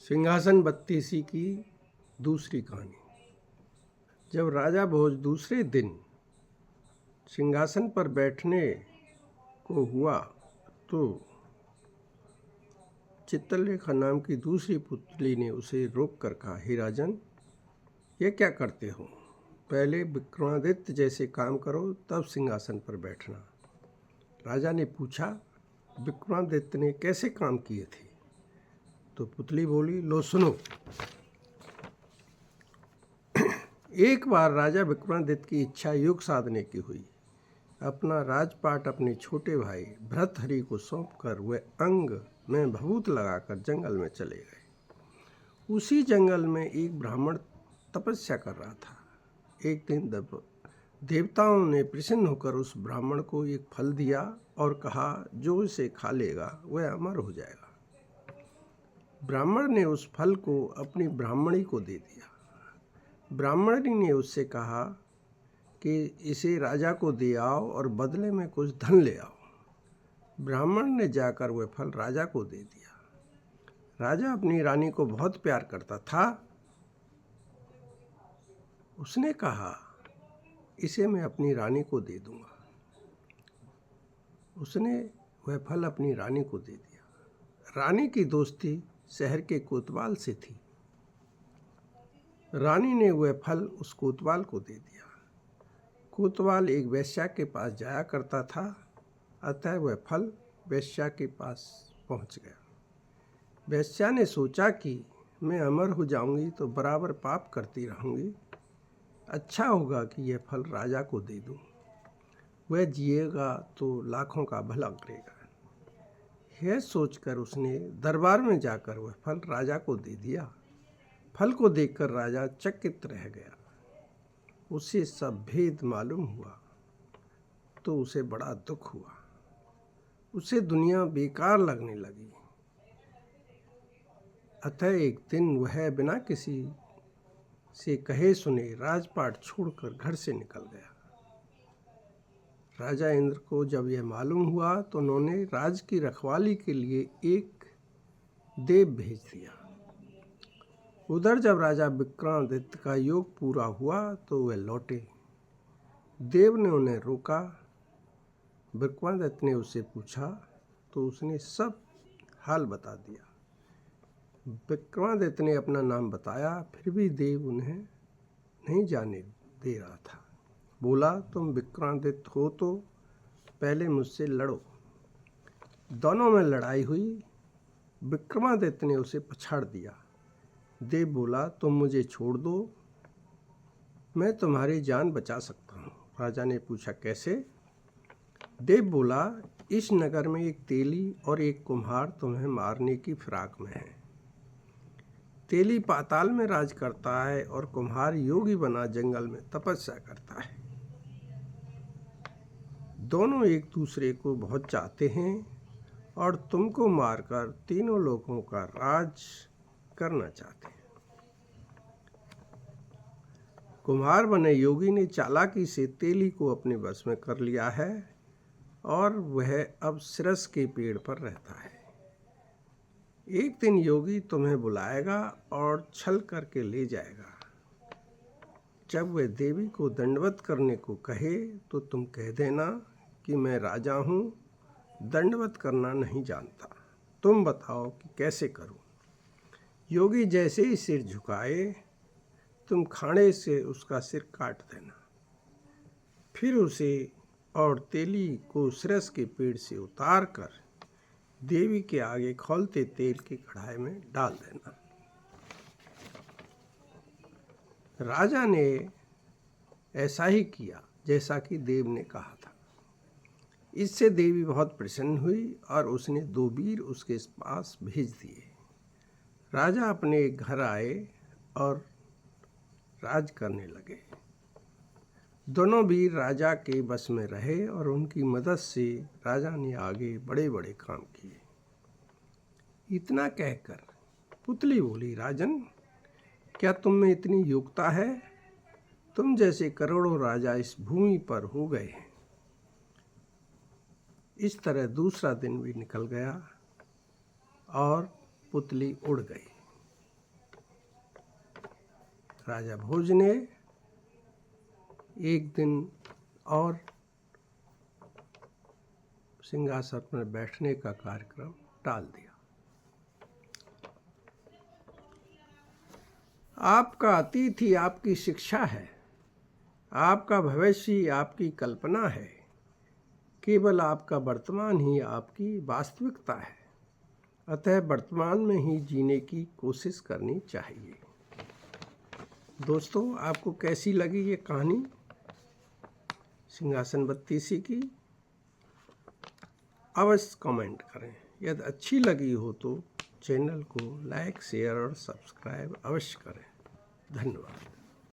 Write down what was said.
सिंहासन बत्तीसी की दूसरी कहानी। जब राजा भोज दूसरे दिन सिंहासन पर बैठने को हुआ तो चित्रलेखा नाम की दूसरी पुतली ने उसे रोक कर कहा, हे राजन, ये क्या करते हो? पहले विक्रमादित्य जैसे काम करो, तब सिंहासन पर बैठना। राजा ने पूछा, विक्रमादित्य ने कैसे काम किए थे? तो पुतली बोली, लो सुनो। एक बार राजा विक्रमादित्य की इच्छा योग साधने की हुई। अपना राजपाट अपने छोटे भाई भर्तहरि को सौंपकर वे अंग में भभूत लगाकर जंगल में चले गए। उसी जंगल में एक ब्राह्मण तपस्या कर रहा था। एक दिन देवताओं ने प्रसन्न होकर उस ब्राह्मण को एक फल दिया और कहा, जो इसे खा लेगा वह अमर हो जाएगा। ब्राह्मण ने उस फल को अपनी ब्राह्मणी को दे दिया। ब्राह्मणी ने उससे कहा कि इसे राजा को दे आओ और बदले में कुछ धन ले आओ। ब्राह्मण ने जाकर वह फल राजा को दे दिया। राजा अपनी रानी को बहुत प्यार करता था। उसने कहा, इसे मैं अपनी रानी को दे दूंगा। उसने वह फल अपनी रानी को दे दिया। रानी की दोस्ती शहर के कोतवाल से थी। रानी ने वह फल उस कोतवाल को दे दिया। कोतवाल एक वेश्या के पास जाया करता था, अतः वह फल वेश्या के पास पहुंच गया। वेश्या ने सोचा कि मैं अमर हो जाऊंगी तो बराबर पाप करती रहूंगी, अच्छा होगा कि यह फल राजा को दे दूं। वह जिएगा तो लाखों का भला करेगा। यह सोचकर उसने दरबार में जाकर वह फल राजा को दे दिया। फल को देखकर राजा चकित रह गया। उसे सब भेद मालूम हुआ तो उसे बड़ा दुख हुआ। उसे दुनिया बेकार लगने लगी। अतः एक दिन वह बिना किसी से कहे सुने राजपाट छोड़कर घर से निकल गया। राजा इंद्र को जब यह मालूम हुआ तो उन्होंने राज की रखवाली के लिए एक देव भेज दिया। उधर जब राजा विक्रमादित्य का योग पूरा हुआ तो वे लौटे। देव ने उन्हें रोका। विक्रमादित्य ने उससे पूछा तो उसने सब हाल बता दिया। विक्रमादित्य ने अपना नाम बताया, फिर भी देव उन्हें नहीं जाने दे रहा था। बोला, तुम विक्रमादित्य हो तो पहले मुझसे लड़ो। दोनों में लड़ाई हुई। विक्रमादित्य ने उसे पछाड़ दिया। देव बोला, तुम मुझे छोड़ दो, मैं तुम्हारी जान बचा सकता हूँ। राजा ने पूछा, कैसे? देव बोला, इस नगर में एक तेली और एक कुम्हार तुम्हें मारने की फिराक में है। तेली पाताल में राज करता है और कुम्हार योगी बना जंगल में तपस्या करता है। दोनों एक दूसरे को बहुत चाहते हैं और तुमको मारकर तीनों लोगों का राज करना चाहते हैं। कुम्हार बने योगी ने चालाकी से तेली को अपने बस में कर लिया है और वह अब सिरस के पेड़ पर रहता है। एक दिन योगी तुम्हें बुलाएगा और छल करके ले जाएगा। जब वह देवी को दंडवत करने को कहे तो तुम कह देना कि मैं राजा हूँ, दंडवत करना नहीं जानता। तुम बताओ कि कैसे करूँ? योगी जैसे ही सिर झुकाए, तुम खाने से उसका सिर काट देना। फिर उसे और तेली को सिरस के पेड़ से उतार कर देवी के आगे खौलते तेल की कढ़ाई में डाल देना। राजा ने ऐसा ही किया जैसा कि देव ने कहा था। इससे देवी बहुत प्रसन्न हुई और उसने 2 वीर उसके पास भेज दिए। राजा अपने घर आए और राज करने लगे। दोनों वीर राजा के बस में रहे और उनकी मदद से राजा ने आगे बड़े बड़े काम किए। इतना कहकर पुतली बोली, राजन, क्या तुम में इतनी योग्यता है? तुम जैसे करोड़ों राजा इस भूमि पर हो गए हैं। इस तरह दूसरा दिन भी निकल गया और पुतली उड़ गई। राजा भोज ने एक दिन और सिंहासन पर बैठने का कार्यक्रम टाल दिया। आपका अतीत ही आपकी शिक्षा है, आपका भविष्य आपकी कल्पना है, केवल आपका वर्तमान ही आपकी वास्तविकता है। अतः वर्तमान में ही जीने की कोशिश करनी चाहिए। दोस्तों, आपको कैसी लगी ये कहानी सिंहासन बत्तीसी की? अवश्य कमेंट करें। यदि अच्छी लगी हो तो चैनल को लाइक, शेयर और सब्सक्राइब अवश्य करें। धन्यवाद।